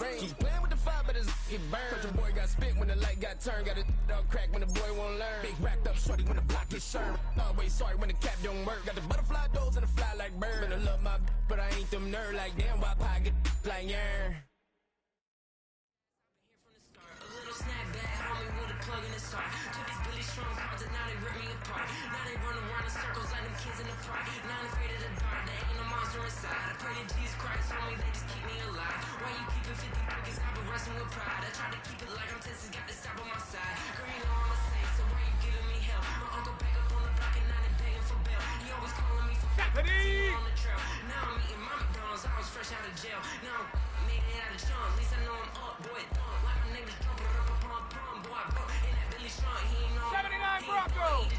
brain. Keep playing with the fire, but it's get burned. But your boy got spit when the light got turned. Got a dog crack when the boy won't learn. Big racked up shorty when the block gets shurned. Always sorry when the cap don't work. Got the butterfly doors and the fly like bird. And I love my but I ain't them nerd like damn. Why pie get like yarn? Plug in the start. Took these Billy Strong cards and now they rip me apart. Now they run around in circles like them kids in the park. Now I'm afraid of the dark, there ain't no monster inside. I pray to Jesus Christ, homie, they just keep me alive. Why you keeping 50 pockets? I've been wrestling with pride. I try to keep it like I'm Texas, got the stop on my side. Girl, you know I'm a saint, so why you giving me hell? My uncle back up on the block and now they begging for bail. He always calling me for on the trail. Now I'm eating my McDonald's, I was fresh out of jail. Now I'm made it out of John, at least I know I'm up, boy, thump. Like my name is jumping up upon pump, boy, I broke. 79 Bronco.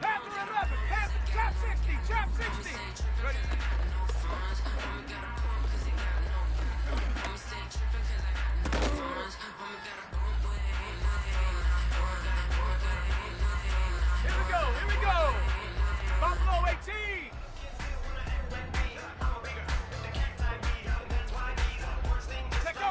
Panther 11. Panther, chop 60. Chop 60. Ready. Here we go. Here we go. Buffalo 18. Let go.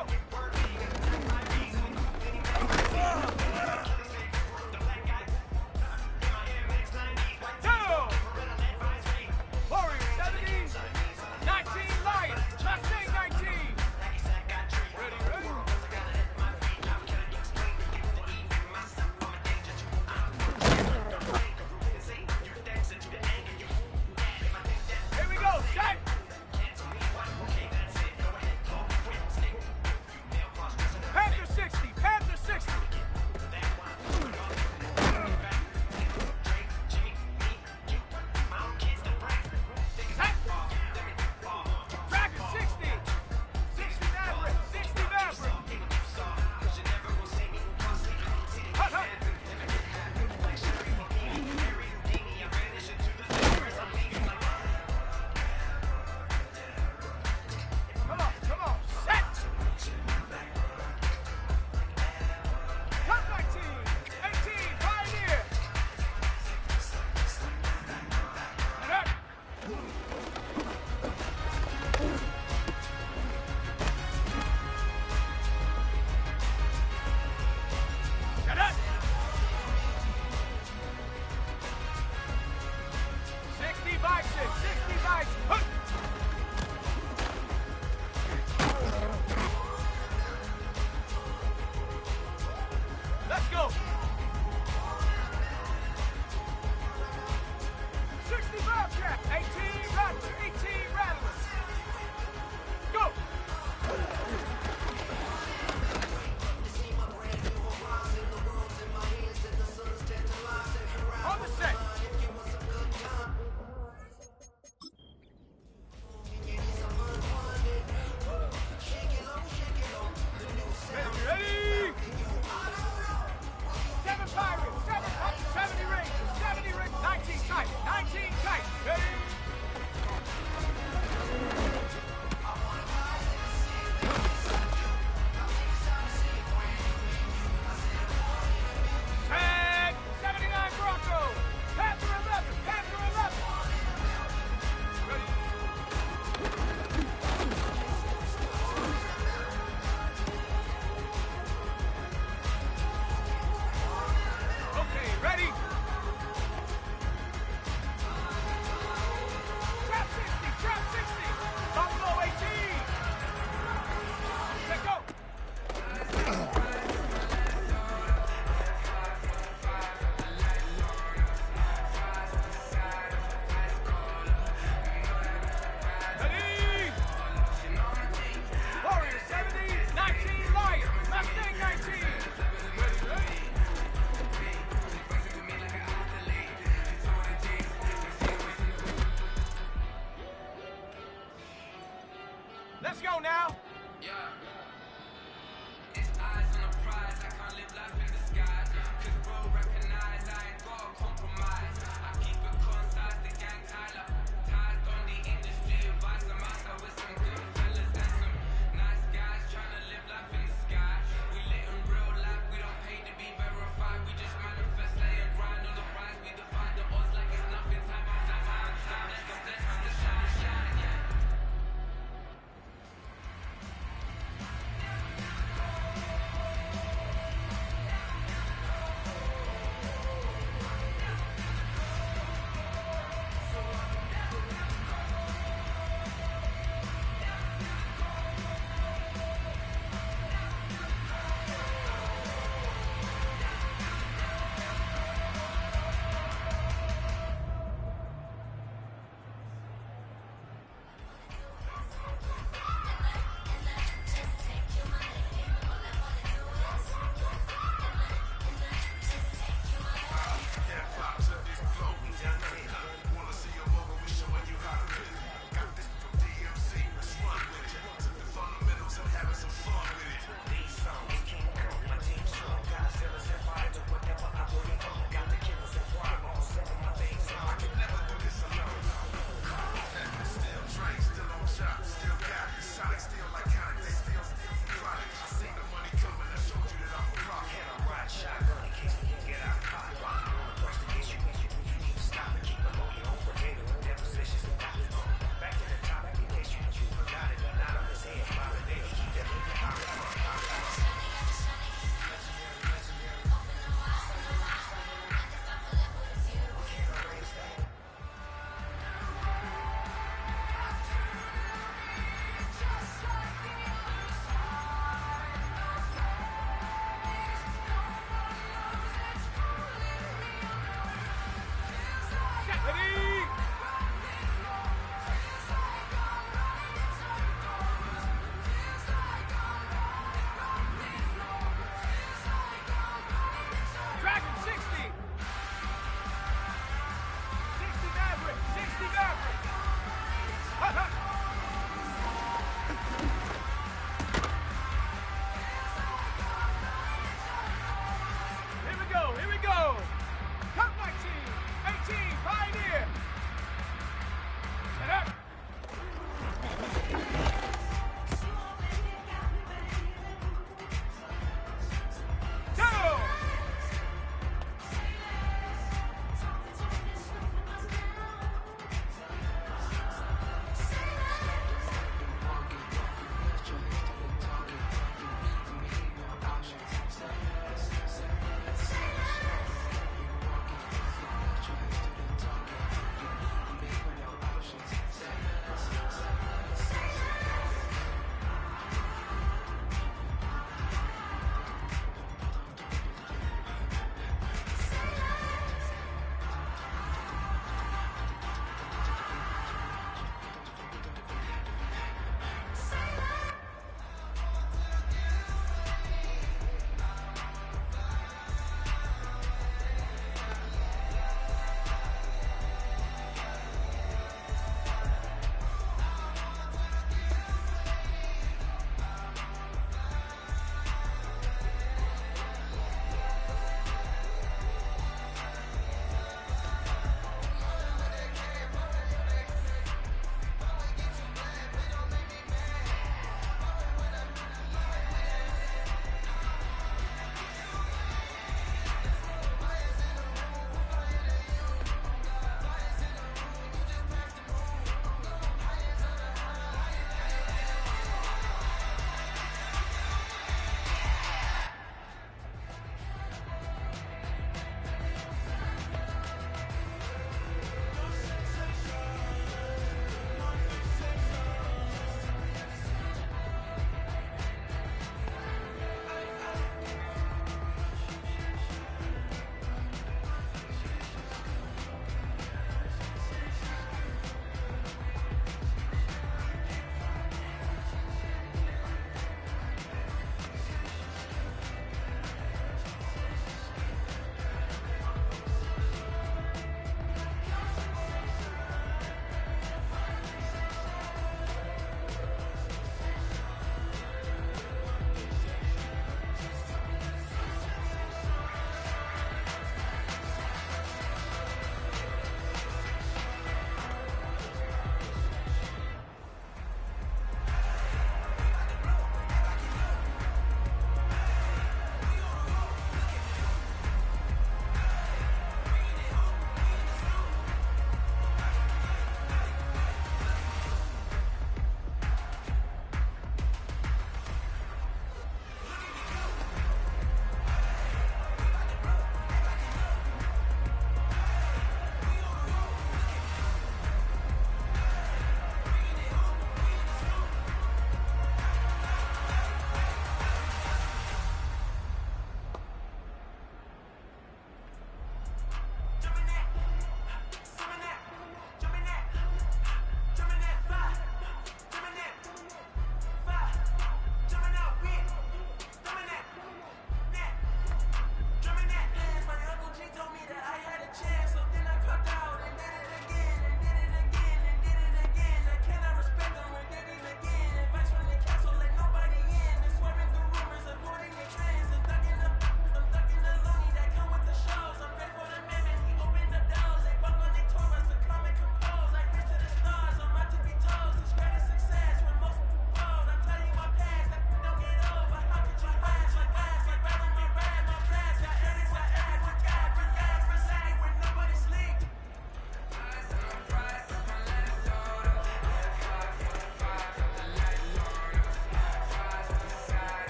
Let's go now. Yeah. It's eyes on the prize. I can't live life in disguise. Cause bro, recognize I ain't gotta compromise. I keep it concise, the gang Tyler. Tied on the industry, advice I'm outside with some good fellas and some nice guys trying to live life in the sky. We live in real life, we don't pay to be verified. We just manifest, lay and grind on the rise. We defy the odds like it's nothing. Time after time. Let's go, let's shine, shine, yeah.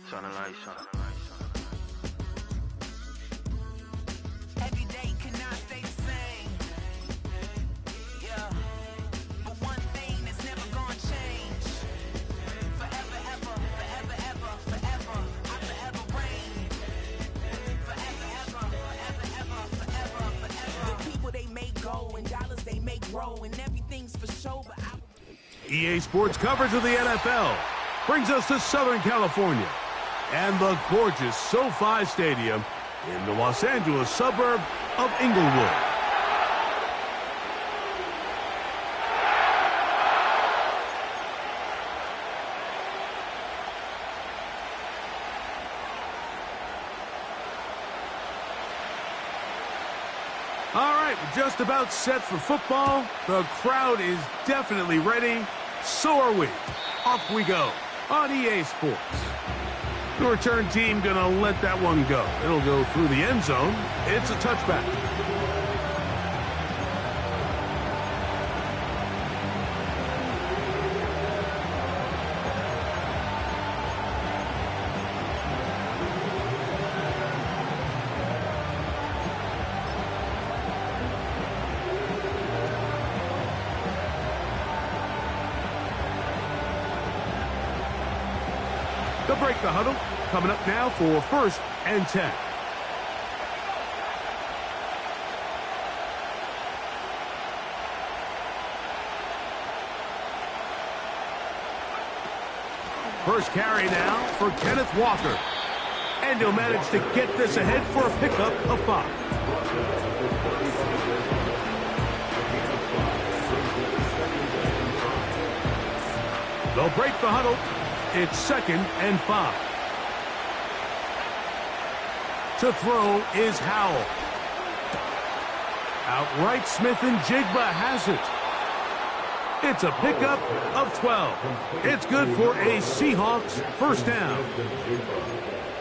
Turn the lights on. Every day cannot stay the same. Yeah. But one thing that's never gonna change. Forever, ever, forever, ever, forever. I forever reign. Forever, ever, forever, ever, forever, forever. The people they make go and dollars they make grow and everything's for show, but EA Sports coverage of the NFL brings us to Southern California and the gorgeous SoFi Stadium in the Los Angeles suburb of Inglewood. All right, we're just about set for football. The crowd is definitely ready. So are we. Off we go on EA Sports. The return team gonna let that one go. It'll go through the end zone. It's a touchback. They'll break the huddle. Coming up now for 1st and 10. First carry now for Kenneth Walker. And he'll manage to get this ahead for a pickup of 5. They'll break the huddle. It's 2nd and 5. To throw is Howell. Outright Smith and Jigba has it. It's a pickup of 12. It's good for a Seahawks first down.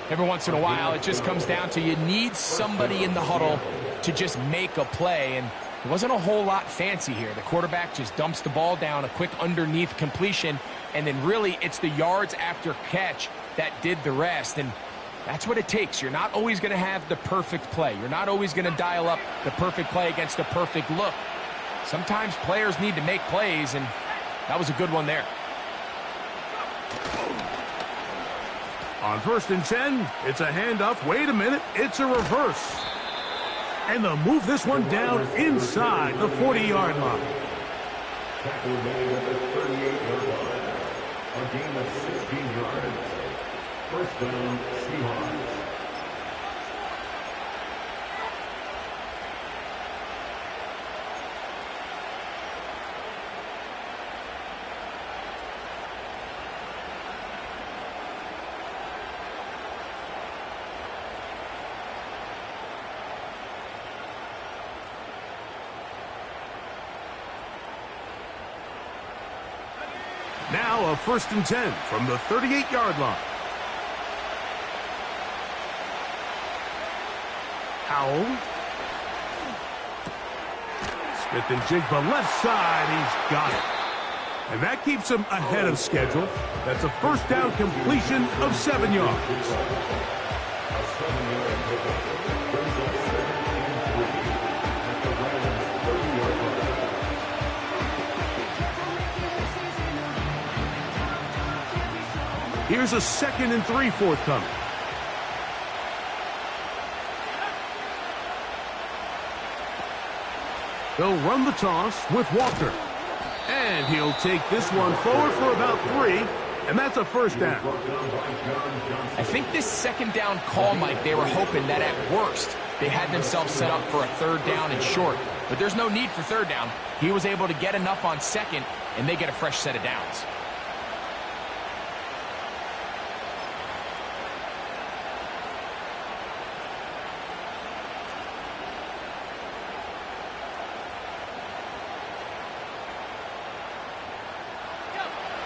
Every once in a while, it just comes down to you need somebody in the huddle to just make a play, and it wasn't a whole lot fancy here. The quarterback just dumps the ball down, a quick underneath completion, and then really it's the yards after catch that did the rest, and that's what it takes. You're not always going to have the perfect play. You're not always going to dial up the perfect play against the perfect look. Sometimes players need to make plays, and that was a good one there. On 1st and 10, it's a handoff. Wait a minute, it's a reverse. And they'll move this one down inside the 40-yard line. Tackle made at the 38-yard line. A gain of 16 yards. First down, Seahawks. Now a 1st and 10 from the 38-yard line. Howell. Smith and Jigba left side. He's got it. And that keeps him ahead of schedule. That's a first down completion of 7 yards. Here's a 2nd and 3 forthcoming. They'll run the toss with Walker. And he'll take this one forward for about 3, and that's a first down. I think this 2nd down call, Mike, they were hoping that at worst they had themselves set up for a 3rd down and short. But there's no need for 3rd down. He was able to get enough on 2nd, and they get a fresh set of downs.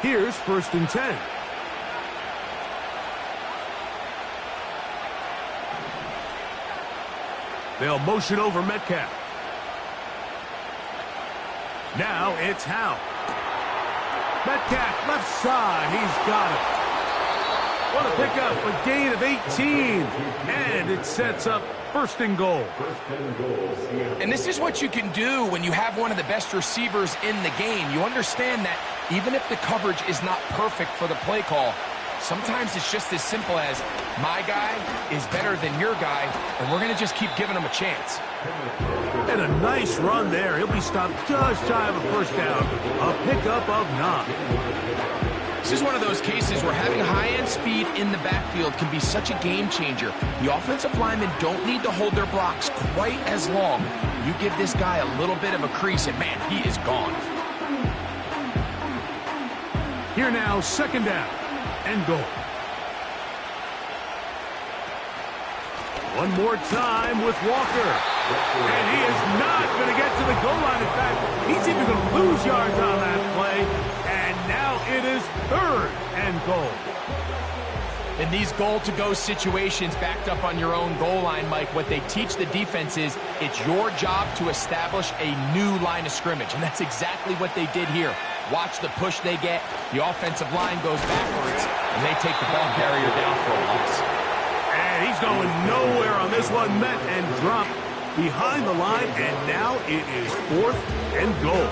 Here's 1st and 10. They'll motion over Metcalf. Now it's Howe. Metcalf, left side. He's got it. What a pickup, a gain of 18. And it sets up first and goal. And this is what you can do when you have one of the best receivers in the game. You understand that even if the coverage is not perfect for the play call, sometimes it's just as simple as my guy is better than your guy, and we're going to just keep giving him a chance. And a nice run there. He'll be stopped just shy of a first down. A pickup of 9. This is one of those cases where having high-end speed in the backfield can be such a game changer. The offensive linemen don't need to hold their blocks quite as long. You give this guy a little bit of a crease, and man, he is gone. Here now, second down and goal. One more time with Walker. And he is not going to get to the goal line. In fact, he's even going to lose yards on that play. And now it is third and goal. In these goal-to-go situations backed up on your own goal line, Mike, what they teach the defense is it's your job to establish a new line of scrimmage. And that's exactly what they did here. Watch the push they get. The offensive line goes backwards, and they take the ball carrier down for a loss. And he's going nowhere on this one. Met and dropped behind the line, and now it is fourth and goal.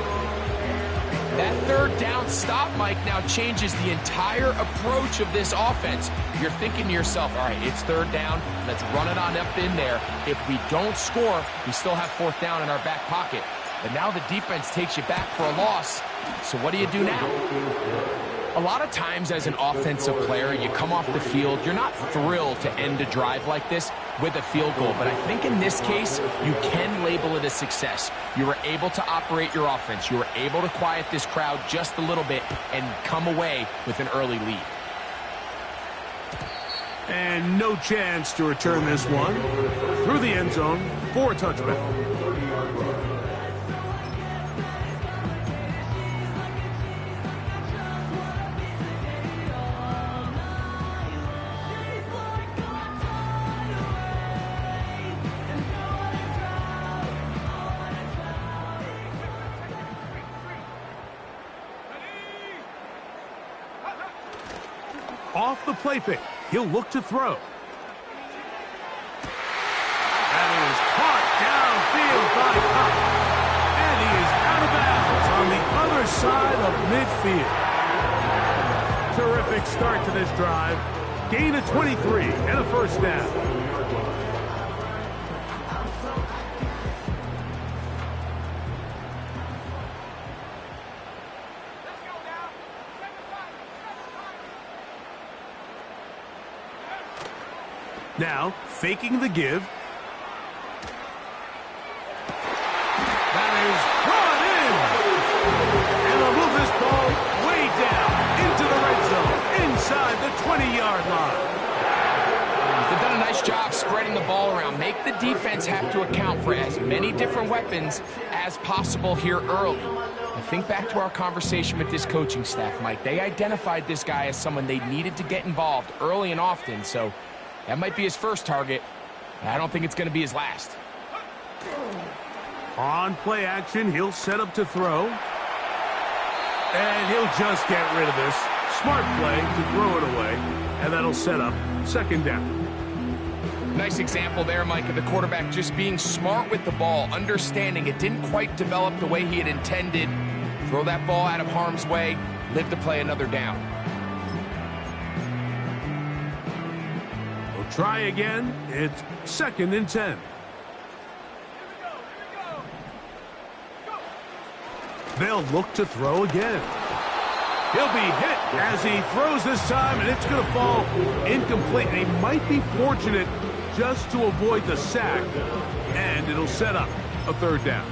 That third down stop, Mike, now changes the entire approach of this offense. You're thinking to yourself, all right, it's third down. Let's run it on up in there. If we don't score, we still have fourth down in our back pocket. But now the defense takes you back for a loss. So what do you do now? A lot of times as an offensive player, you come off the field, you're not thrilled to end a drive like this with a field goal. But I think in this case, you can label it a success. You were able to operate your offense. You were able to quiet this crowd just a little bit and come away with an early lead. And no chance to return this one through the end zone for a touchback. Off the play fake, he'll look to throw. That is caught downfield by Cobb. And he is out of bounds on the other side of midfield. Terrific start to this drive. Gain of 23 and a first down. Now, faking the give. That is brought in. And they'll move this ball way down into the red zone, inside the 20-yard line. They've done a nice job spreading the ball around. Make the defense have to account for as many different weapons as possible here early. I think back to our conversation with this coaching staff, Mike. They identified this guy as someone they needed to get involved early and often, so that might be his first target. I don't think it's going to be his last. On play action, he'll set up to throw. And he'll just get rid of this. Smart play to throw it away. And that'll set up second down. Nice example there, Mike, of the quarterback just being smart with the ball, understanding it didn't quite develop the way he had intended. Throw that ball out of harm's way, live to play another down. Try again. It's second and 10. They'll look to throw again. He'll be hit as he throws this time, and it's going to fall incomplete. He might be fortunate just to avoid the sack, and it'll set up a third down.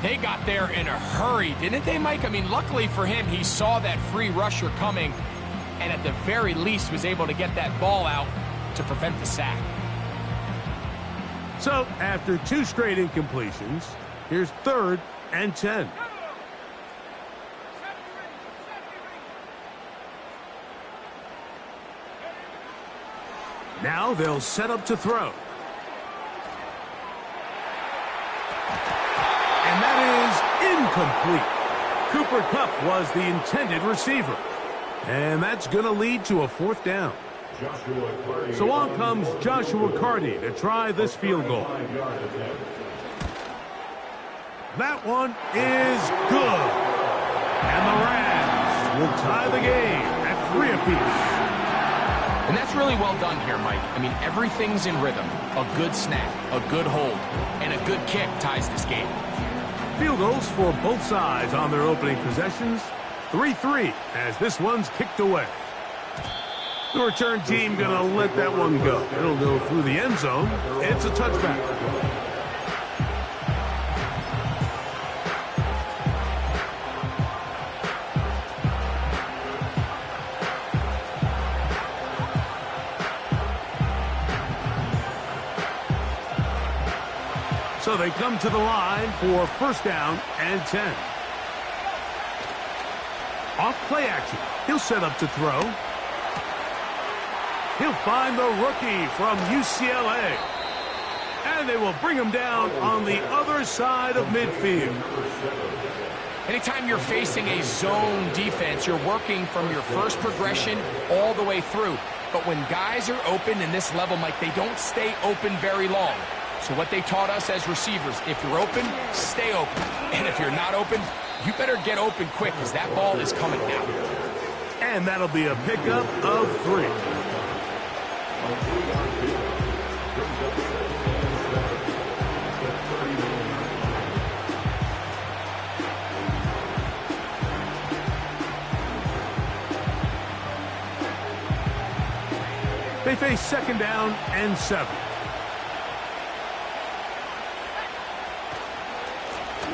They got there in a hurry, didn't they, Mike? I mean, luckily for him, he saw that free rusher coming, and at the very least was able to get that ball out to prevent the sack. So, after two straight incompletions, here's third and 10. Now they'll set up to throw. incomplete. Cooper Kupp was the intended receiver. And that's going to lead to a 4th down. So on comes Joshua Carty to try this field goal. That one is good. And the Rams will tie the game at 3 apiece. And that's really well done here, Mike. I mean, everything's in rhythm. A good snap, a good hold, and a good kick ties this game. Field goals for both sides on their opening possessions. 3-3 as this one's kicked away. The return team going to let that one go. It'll go through the end zone. It's a touchback. So they come to the line for 1st down and 10. Off play action. He'll set up to throw. He'll find the rookie from UCLA. And they will bring him down on the other side of midfield. Anytime you're facing a zone defense, you're working from your first progression all the way through. But when guys are open in this level, Mike, they don't stay open very long. So what they taught us as receivers, if you're open, stay open. And if you're not open, you better get open quick because that ball is coming now. And that'll be a pickup of 3. They face 2nd down and 7.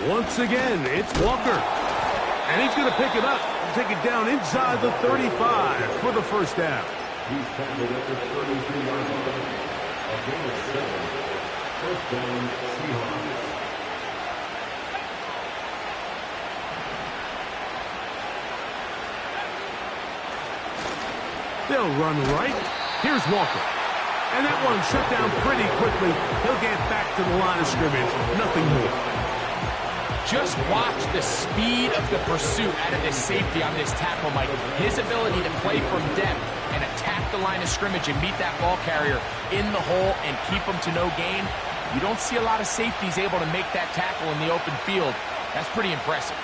Once again, it's Walker. And he's going to pick it up and take it down inside the 35 for the 1st down. He's tackled at the 33-yard line. A gain of 7. 1st down, Seahawks. They'll run right. Here's Walker. And that one shut down pretty quickly. He'll get back to the line of scrimmage. Nothing more. Just watch the speed of the pursuit out of this safety on this tackle, Mike. His ability to play from depth and attack the line of scrimmage and meet that ball carrier in the hole and keep him to no gain. You don't see a lot of safeties able to make that tackle in the open field. That's pretty impressive.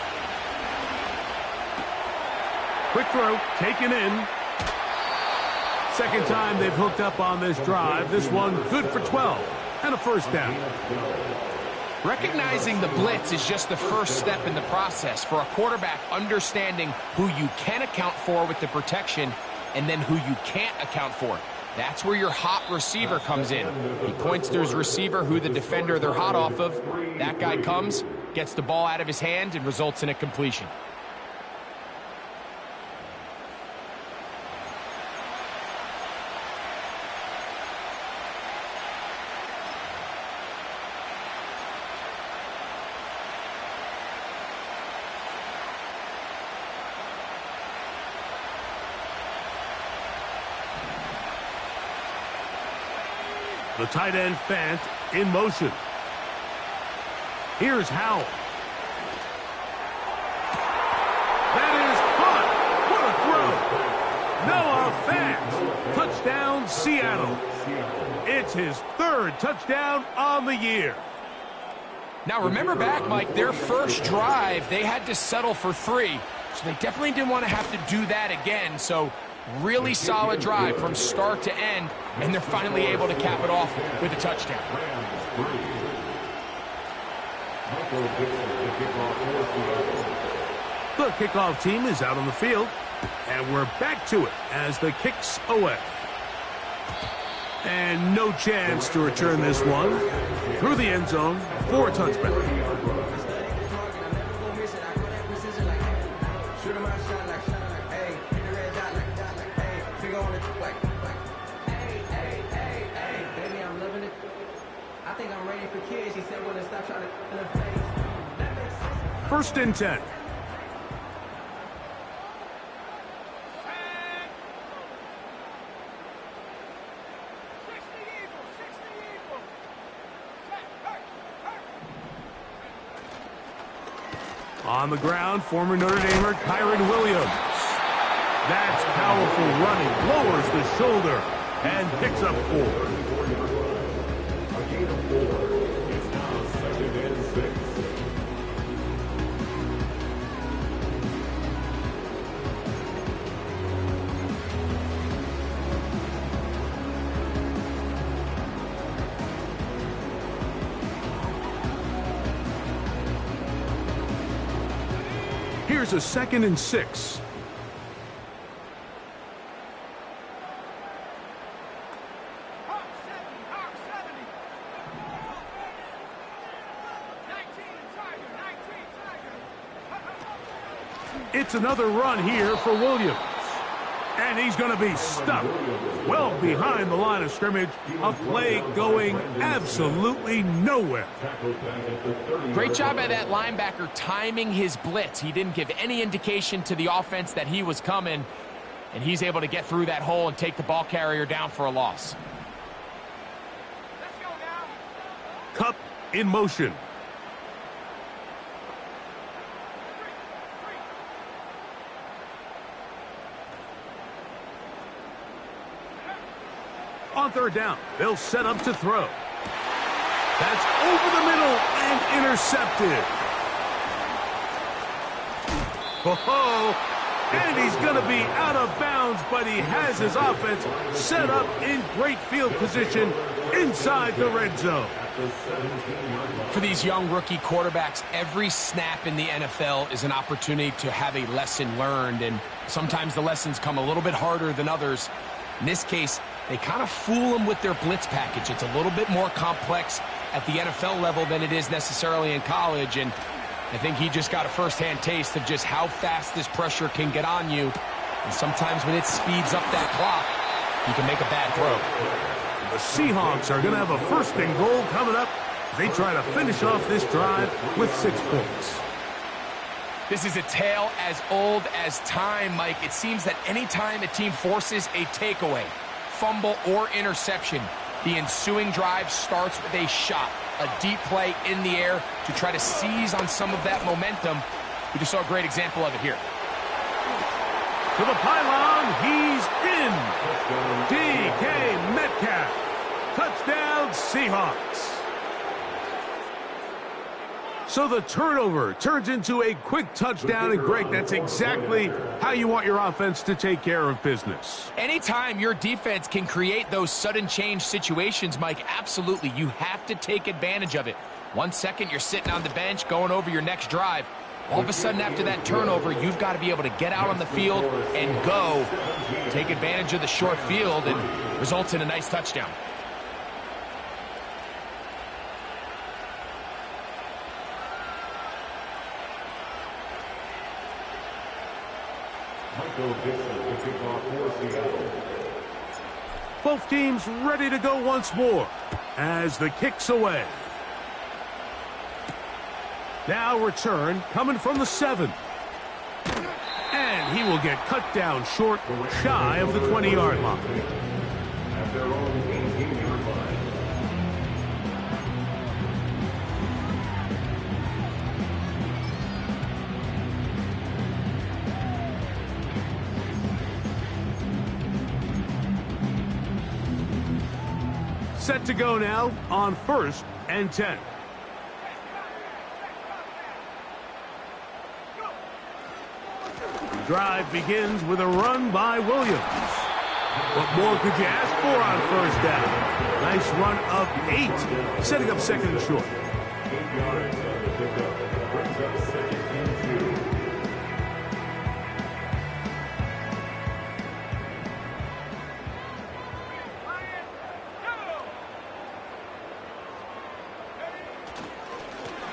Quick throw, taken in. 2nd time they've hooked up on this drive. This one good for 12 and a 1st down. Recognizing the blitz is just the first step in the process for a quarterback, understanding who you can account for with the protection and then who you can't account for. That's where your hot receiver comes in. He points to his receiver, who the defender they're hot off of. That guy comes, gets the ball out of his hand, and results in a completion. The tight end Fant in motion. Here's Howell. That is caught. What a throw. Noah Fant. Touchdown, Seattle. It's his 3rd touchdown on the year. Now remember back, Mike, their first drive, they had to settle for 3. So they definitely didn't want to have to do that again. So really solid drive from start to end, and they're finally able to cap it off with a touchdown. The kickoff team is out on the field, and we're back to it as the kick's away. And no chance to return this one through the end zone for a touchback. First and 10. On the ground, former Notre Damer Kyron Williams. That's powerful running, lowers the shoulder, and picks up 4. A gain of 4. It's now 2nd and 6. Here's a 2nd and 6. It's another run here for Williams. And he's going to be stuck well behind the line of scrimmage. A play going absolutely nowhere. Great job by that linebacker timing his blitz. He didn't give any indication to the offense that he was coming, and he's able to get through that hole and take the ball carrier down for a loss. Cup in motion. On 3rd down, they'll set up to throw. That's over the middle and intercepted. Oh, and he's going to be out of bounds, but he has his offense set up in great field position inside the red zone. For these young rookie quarterbacks, every snap in the NFL is an opportunity to have a lesson learned, and sometimes the lessons come a little bit harder than others. In this case, they kind of fool them with their blitz package. It's a little bit more complex at the NFL level than it is necessarily in college, and I think he just got a first-hand taste of just how fast this pressure can get on you, and sometimes when it speeds up that clock, you can make a bad throw. The Seahawks are going to have a 1st and goal coming up. They try to finish off this drive with 6 points. This is a tale as old as time, Mike. It seems that anytime a team forces a takeaway, fumble, or interception, the ensuing drive starts with a shot, a deep play in the air to try to seize on some of that momentum. We just saw a great example of it here. To the pylon, he's in. DK Metcalf. Touchdown, Seahawks. So the turnover turns into a quick touchdown, and Greg, that's exactly how you want your offense to take care of business. Anytime your defense can create those sudden change situations, Mike, absolutely, you have to take advantage of it. 1 second, you're sitting on the bench going over your next drive. All of a sudden, after that turnover, you've got to be able to get out on the field and go. Take advantage of the short field, and results in a nice touchdown. Both teams ready to go once more as the kick's away. Now return coming from the 7. And he will get cut down short, shy of the 20-yard line. At their own 18-yard line. Set to go now on 1st and 10. The drive begins with a run by Williams. What more could you ask for on 1st down? Nice run of 8, setting up 2nd and short. 8 yards on the pickup. Brings up 2nd and 2.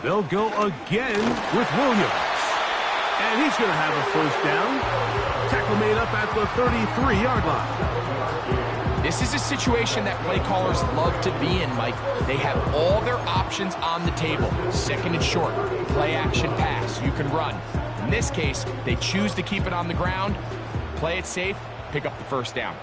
They'll go again with Williams. And he's going to have a 1st down. Tackle made up at the 33-yard line. This is a situation that play callers love to be in, Mike. They have all their options on the table. 2nd and short, play action pass, you can run. In this case, they choose to keep it on the ground, play it safe, pick up the 1st down.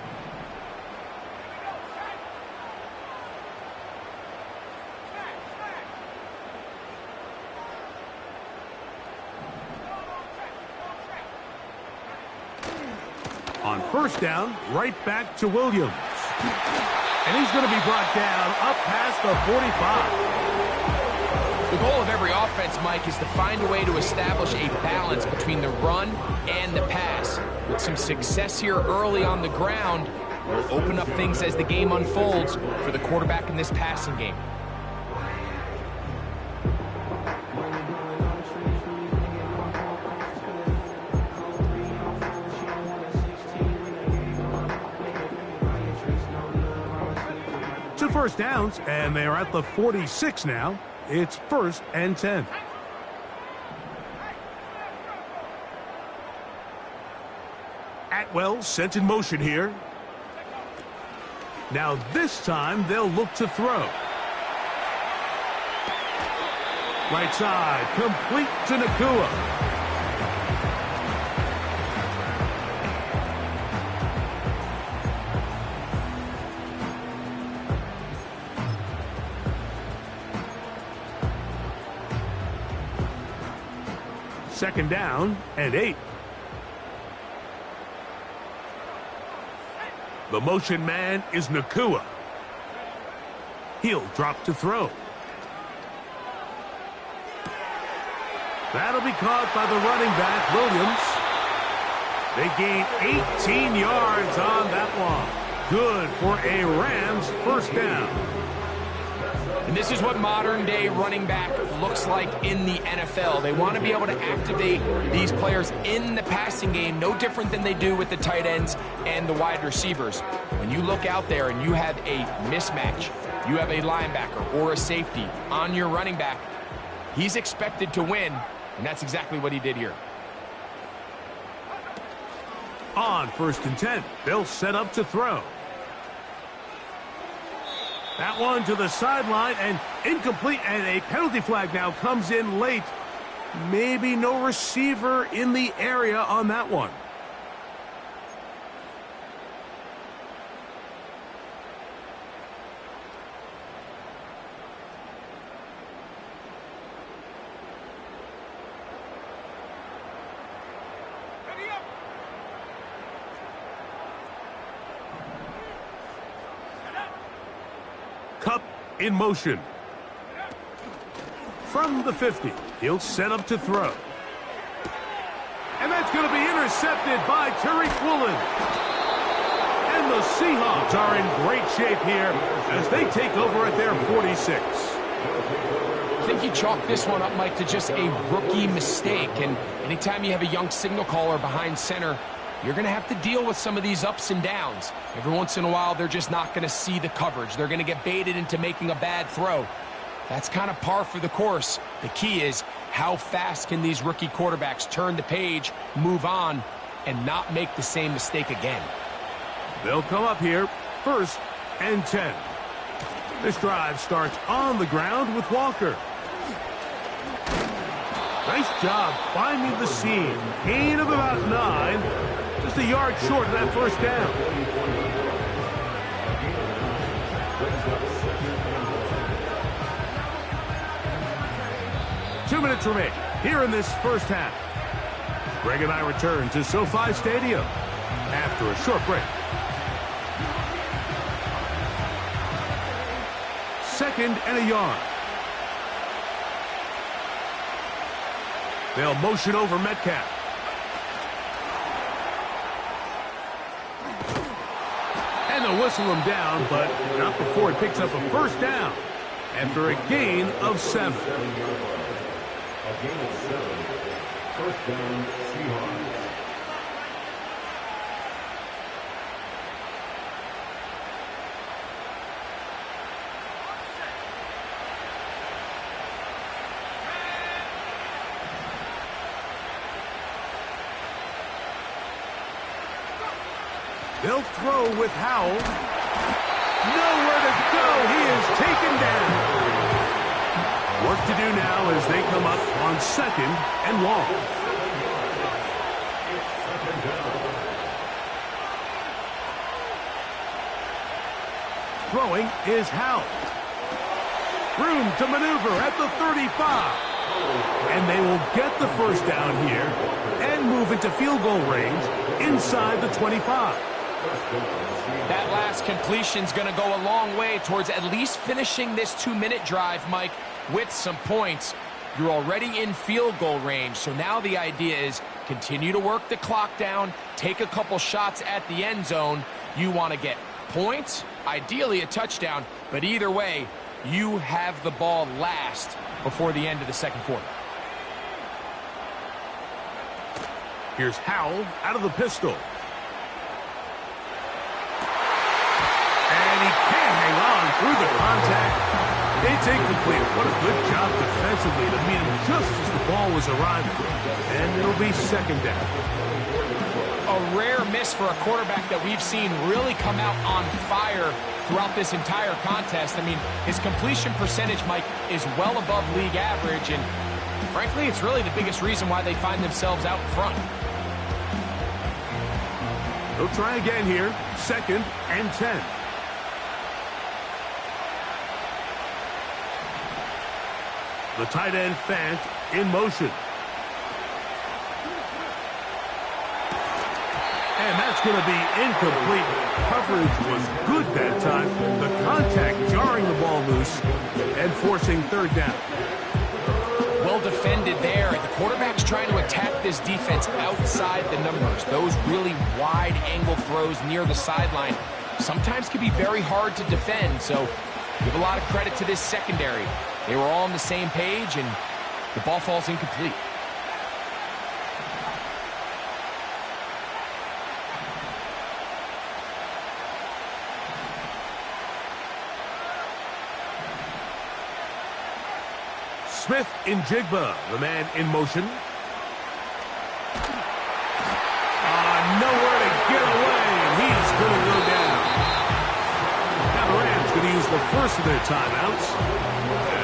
On first down, right back to Williams. And he's going to be brought down up past the 45. The goal of every offense, Mike, is to find a way to establish a balance between the run and the pass. With some success here early on the ground, will open up things as the game unfolds for the quarterback in this passing game. Two first downs, and they are at the 46 now. It's 1st and 10. Atwell sent in motion here. Now this time they'll look to throw. Right side, complete to Nakua. Second down and 8. The motion man is Nakua. He'll drop to throw. That'll be caught by the running back, Williams. They gain 18 yards on that one. Good for a Rams first down. And this is what modern-day running back looks like in the NFL. They want to be able to activate these players in the passing game, no different than they do with the tight ends and the wide receivers. When you look out there and you have a mismatch, you have a linebacker or a safety on your running back, he's expected to win, and that's exactly what he did here. On 1st and 10, they'll set up to throw. That one to the sideline and incomplete, and a penalty flag now comes in late. Maybe no receiver in the area on that one. Cup in motion. From the 50, he'll set up to throw. And that's going to be intercepted by Tariq Woolen. And the Seahawks are in great shape here as they take over at their 46. I think you chalk this one up, Mike, to just a rookie mistake. And anytime you have a young signal caller behind center, you're going to have to deal with some of these ups and downs. Every once in a while, they're just not going to see the coverage. They're going to get baited into making a bad throw. That's kind of par for the course. The key is how fast can these rookie quarterbacks turn the page, move on, and not make the same mistake again. They'll come up here, 1st and 10. This drive starts on the ground with Walker. Nice job finding the seam. Gain of about 9. Just a yard short of that first down. Two minutes remain here in this first half. Greg and I return to SoFi Stadium after a short break. 2nd and a yard. They'll motion over Metcalf. And they'll whistle him down, but not before he picks up a first down after a gain of 7. A gain of 7. First down, Seahawks. They'll throw with Howell. Nowhere to go. He is taken down. Work to do now as they come up on 2nd and long. Throwing is Howell. Room to maneuver at the 35. And they will get the first down here and move into field goal range inside the 25. That last completion's going to go a long way towards at least finishing this 2-minute drive, Mike, with some points. You're already in field goal range, so now the idea is continue to work the clock down, take a couple shots at the end zone. You want to get points, ideally a touchdown, but either way, you have the ball last before the end of the second quarter. Here's Howell out of the pistol. And he can't hang on through the contact. It's incomplete. What a good job defensively to meet him just as the ball was arriving. And it'll be second down. A rare miss for a quarterback that we've seen really come out on fire throughout this entire contest. I mean, his completion percentage, Mike, is well above league average, and frankly, it's really the biggest reason why they find themselves out in front. They'll try again here. 2nd and 10. The tight end, Fant, in motion. And that's going to be incomplete. Coverage was good that time. The contact jarring the ball loose and forcing third down. Well defended there. The quarterback's trying to attack this defense outside the numbers. Those really wide angle throws near the sideline sometimes can be very hard to defend, so give a lot of credit to this secondary. They were all on the same page, and the ball falls incomplete. Smith in Jigba, the man in motion. Nowhere to get away, and he's going to go down. Now the Rams going to use the first of their timeouts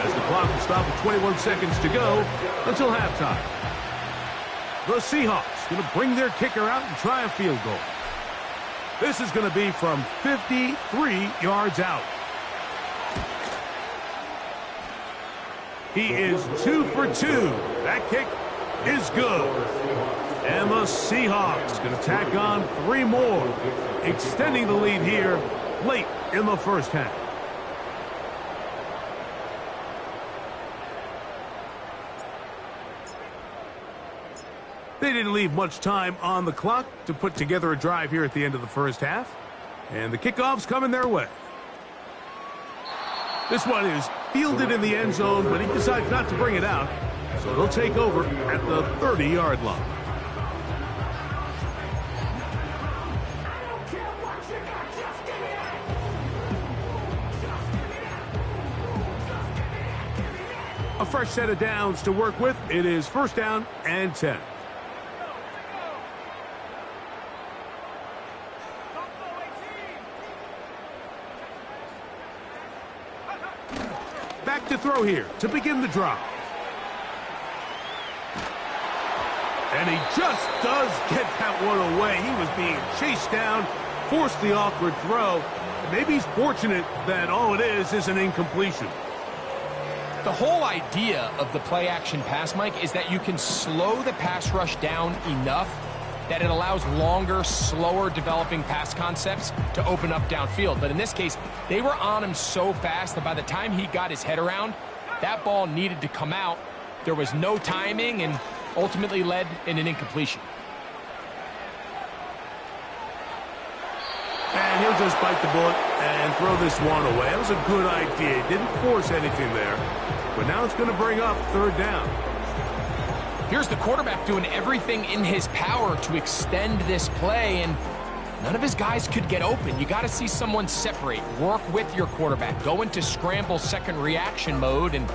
as the clock will stop with 21 seconds to go until halftime. The Seahawks going to bring their kicker out and try a field goal. This is going to be from 53 yards out. He is 2 for 2. That kick is good. And the Seahawks going to tack on 3 more, extending the lead here late in the first half. They didn't leave much time on the clock to put together a drive here at the end of the first half. And the kickoff's coming their way. This one is fielded in the end zone, but he decides not to bring it out. So it'll take over at the 30-yard line. A fresh set of downs to work with. It is 1st down and 10. Back to throw here to begin the drive. And he just does get that one away. He was being chased down, forced the awkward throw. Maybe he's fortunate that all it is an incompletion. The whole idea of the play-action pass, Mike, is that you can slow the pass rush down enough that it allows longer, slower developing pass concepts to open up downfield. But in this case, they were on him so fast that by the time he got his head around, that ball needed to come out. There was no timing and ultimately led in an incompletion. And he'll just bite the bullet and throw this one away. That was a good idea. He didn't force anything there. But now it's going to bring up 3rd down. Here's the quarterback doing everything in his power to extend this play, and none of his guys could get open. You got to see someone separate, work with your quarterback, go into scramble second reaction mode, and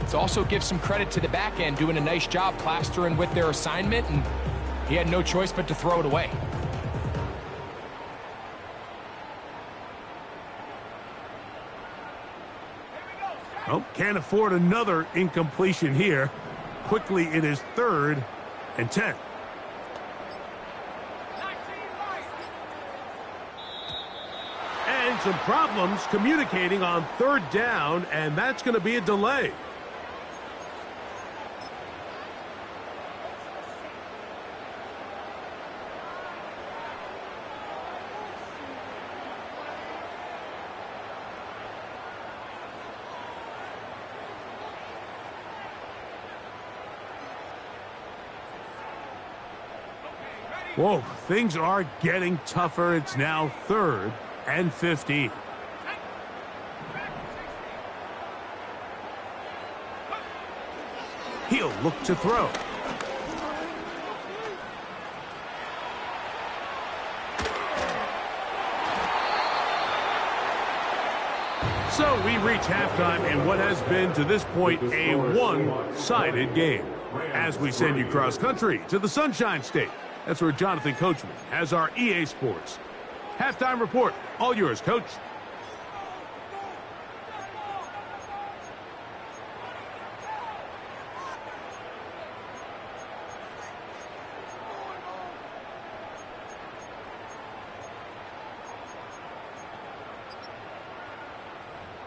it also gives some credit to the back end doing a nice job plastering with their assignment, and he had no choice but to throw it away. Oh, can't afford another incompletion here. Quickly, it is 3rd and 10. And some problems communicating on 3rd down, and that's going to be a delay. Whoa, things are getting tougher. It's now 3rd and 15. He'll look to throw. So we reach halftime in what has been, to this point, a one-sided game. As we send you cross-country to the Sunshine State. That's where Jonathan Coachman has our EA Sports halftime report. All yours, Coach.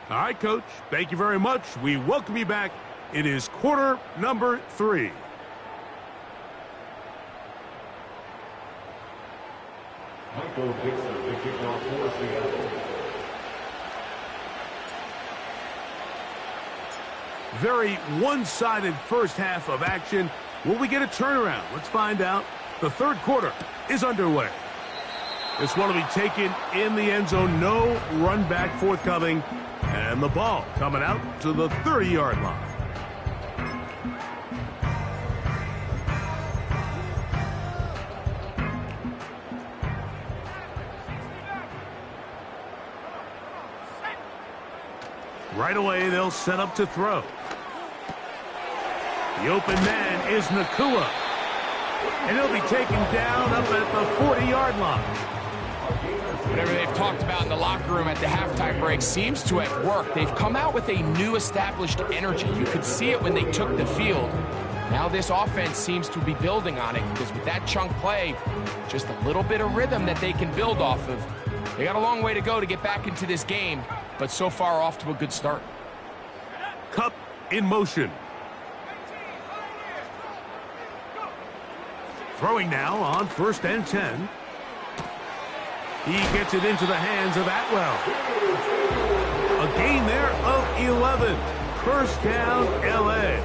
All right, Coach. Thank you very much. We welcome you back. It is quarter number 3. Michael Dixon, the kickoff for Seattle. Very one-sided first half of action. Will we get a turnaround? Let's find out. The 3rd quarter is underway. This one will be taken in the end zone. No run back forthcoming. And the ball coming out to the 30-yard line. Right away, they'll set up to throw. The open man is Nakua. And he'll be taken down up at the 40-yard line. Whatever they've talked about in the locker room at the halftime break seems to have worked. They've come out with a new established energy. You could see it when they took the field. Now this offense seems to be building on it because with that chunk play, just a little bit of rhythm that they can build off of. They got a long way to go to get back into this game, but so far off to a good start. Cup in motion. Throwing now on 1st and 10. He gets it into the hands of Atwell. A gain there of 11. First down, L.A.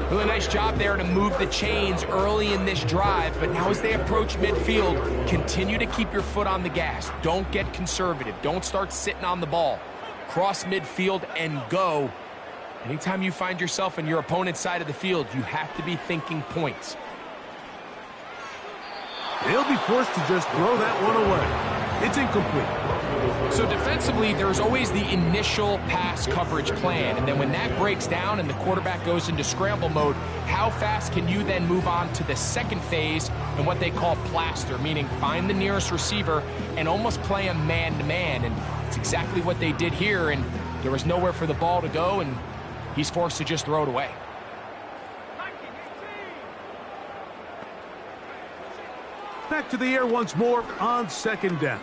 Really nice job there to move the chains early in this drive, but now as they approach midfield, continue to keep your foot on the gas. Don't get conservative. Don't start sitting on the ball. Cross midfield and go. Anytime you find yourself on your opponent's side of the field, you have to be thinking points. They'll be forced to just throw that one away. It's incomplete. So defensively, there's always the initial pass coverage plan, and then when that breaks down and the quarterback goes into scramble mode, how fast can you then move on to the second phase and what they call plaster, meaning find the nearest receiver and almost play a man-to-man, and it's exactly what they did here, and there was nowhere for the ball to go, and he's forced to just throw it away. Back to the air once more on 2nd down.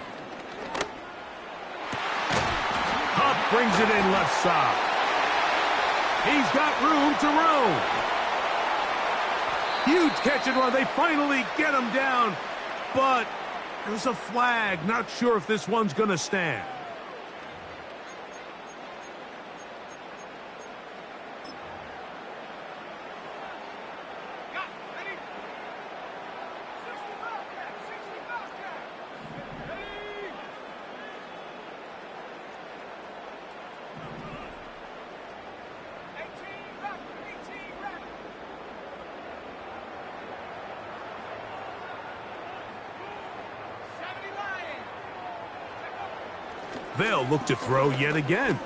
Up brings it in left side. He's got room to roam. Huge catch and run. They finally get him down, but there's a flag. Not sure if this one's going to stand. They'll look to throw yet again.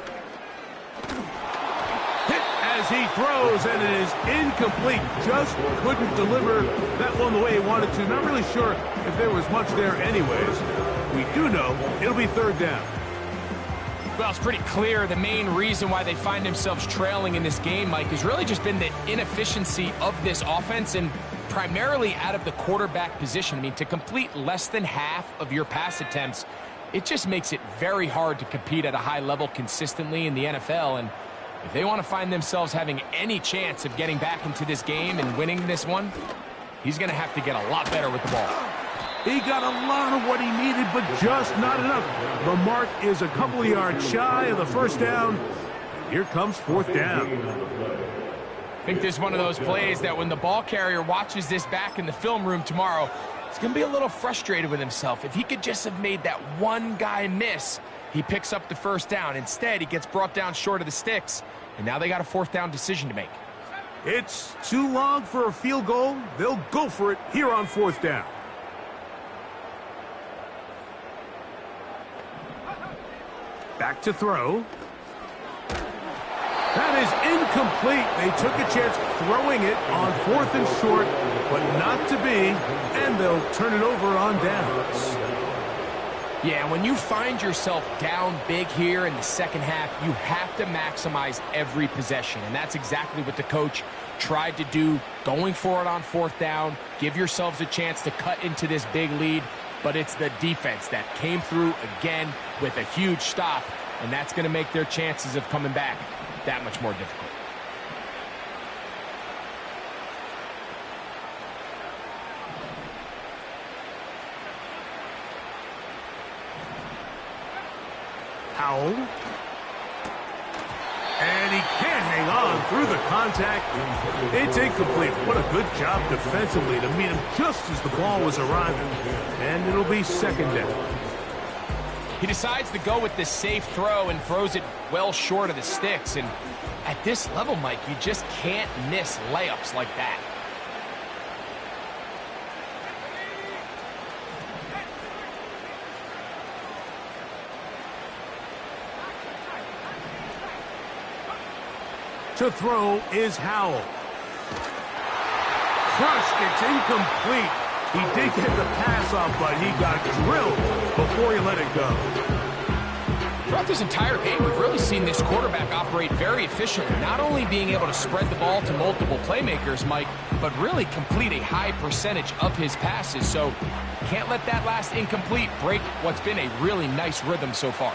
Hit as he throws, and it is incomplete. Just couldn't deliver that one the way he wanted to. Not really sure if there was much there anyways. We do know it'll be 3rd down. Well, it's pretty clear the main reason why they find themselves trailing in this game, Mike, has really just been the inefficiency of this offense and primarily out of the quarterback position. I mean, to complete less than half of your pass attempts, it just makes it very hard to compete at a high level consistently in the NFL. And if they want to find themselves having any chance of getting back into this game and winning this one, he's going to have to get a lot better with the ball. He got a lot of what he needed, but just not enough. The mark is a couple of yards shy of the first down. Here comes 4th down. I think this is one of those plays that when the ball carrier watches this back in the film room tomorrow, he's going to be a little frustrated with himself. If he could just have made that one guy miss, he picks up the first down. Instead, he gets brought down short of the sticks, and now they got a fourth down decision to make. It's too long for a field goal. They'll go for it here on fourth down. Back to throw. That is incomplete. They took a chance throwing it on fourth and short, but not to be, and they'll turn it over on downs. Yeah, when you find yourself down big here in the second half, you have to maximize every possession, and that's exactly what the coach tried to do, going for it on fourth down. Give yourselves a chance to cut into this big lead, but it's the defense that came through again with a huge stop, and that's going to make their chances of coming back that much more difficult. Howell. And he can't hang on through the contact. It's incomplete. What a good job defensively to meet him just as the ball was arriving. And it'll be second down. He decides to go with this safe throw and throws it well short of the sticks. And at this level, Mike, you just can't miss layups like that. To throw is Howell. Crushed, it's incomplete. He did get the pass off, but he got drilled before he let it go. Throughout this entire game, we've really seen this quarterback operate very efficiently, not only being able to spread the ball to multiple playmakers, Mike, but really complete a high percentage of his passes. So can't let that last incomplete break what's been a really nice rhythm so far.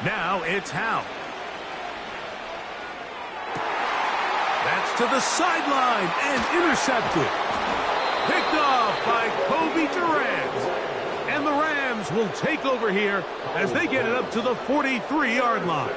Now it's Howell. That's to the sideline and intercepted. Picked off by Kobe Durant. And the Rams will take over here as they get it up to the 43-yard line.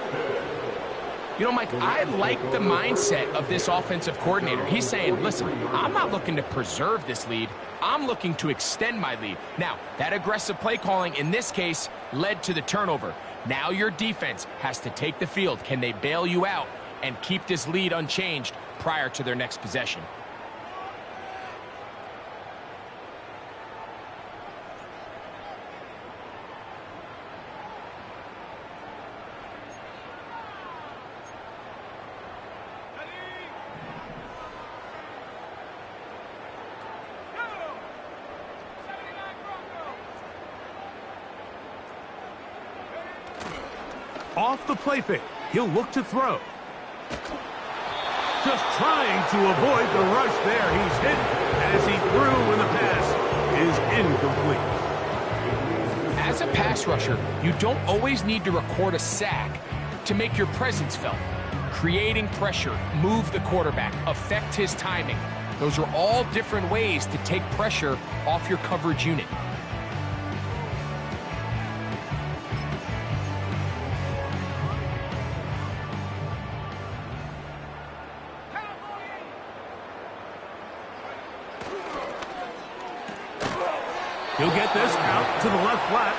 You know, Mike, I like the mindset of this offensive coordinator. He's saying, listen, I'm not looking to preserve this lead. I'm looking to extend my lead. Now, that aggressive play calling in this case led to the turnover. Now your defense has to take the field. Can they bail you out and keep this lead unchanged prior to their next possession? Off the play fake, he'll look to throw. Just trying to avoid the rush there. He's hit as he threw when the pass is incomplete. As a pass rusher, you don't always need to record a sack to make your presence felt. Creating pressure, move the quarterback, affect his timing. Those are all different ways to take pressure off your coverage unit. He'll get this out to the left flat,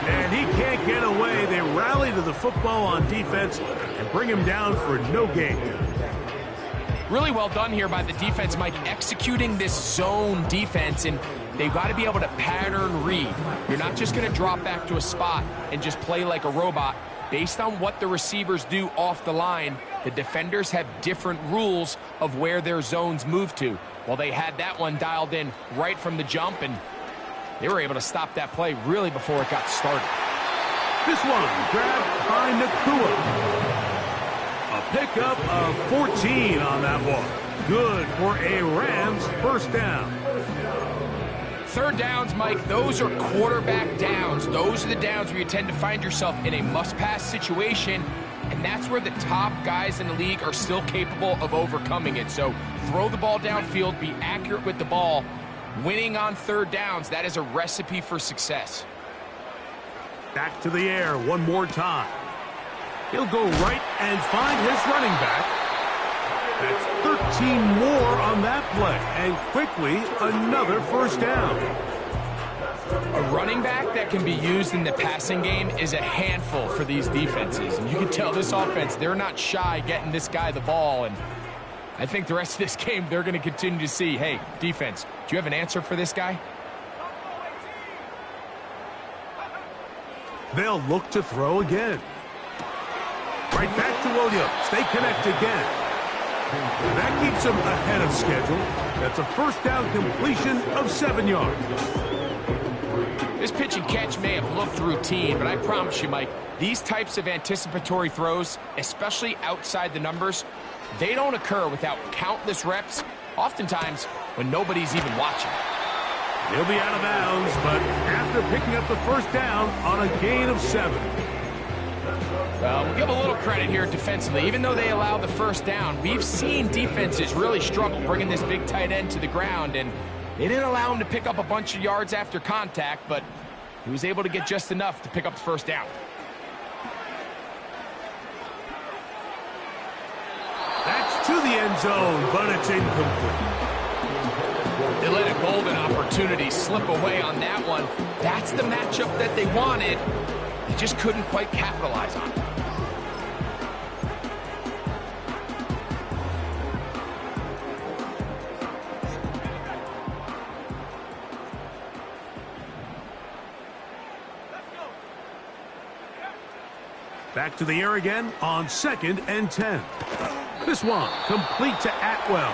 and he can't get away. They rally to the football on defense and bring him down for no gain. Really well done here by the defense, Mike, executing this zone defense, and they've got to be able to pattern read. You're not just going to drop back to a spot and just play like a robot. Based on what the receivers do off the line, the defenders have different rules of where their zones move to. Well, they had that one dialed in right from the jump, and they were able to stop that play really before it got started. This one grabbed by Nakua. A pickup of 14 on that one. Good for a Rams first down. Third downs, Mike, those are quarterback downs. Those are the downs where you tend to find yourself in a must-pass situation, and that's where the top guys in the league are still capable of overcoming it. So throw the ball downfield, be accurate with the ball. Winning on third downs, that is a recipe for success. Back to the air one more time. He'll go right and find his running back. That's 13 more on that play. And quickly, another first down. A running back that can be used in the passing game is a handful for these defenses. And you can tell this offense, they're not shy getting this guy the ball. And I think the rest of this game, they're going to continue to see, hey, defense, do you have an answer for this guy? They'll look to throw again. Right back to Williams. They connect again. And that keeps them ahead of schedule. That's a first down completion of 7 yards. This pitch and catch may have looked routine, but I promise you, Mike, these types of anticipatory throws, especially outside the numbers, they don't occur without countless reps, oftentimes when nobody's even watching. He'll be out of bounds, but after picking up the first down on a gain of 7. Well, we'll give a little credit here defensively. Even though they allowed the first down, we've seen defenses really struggle bringing this big tight end to the ground, and they didn't allow him to pick up a bunch of yards after contact, but he was able to get just enough to pick up the first down. That's to the end zone, but it's incomplete. They let a golden opportunity slip away on that one. That's the matchup that they wanted. They just couldn't quite capitalize on it. Back to the air again on 2nd and 10. This one complete to Atwell.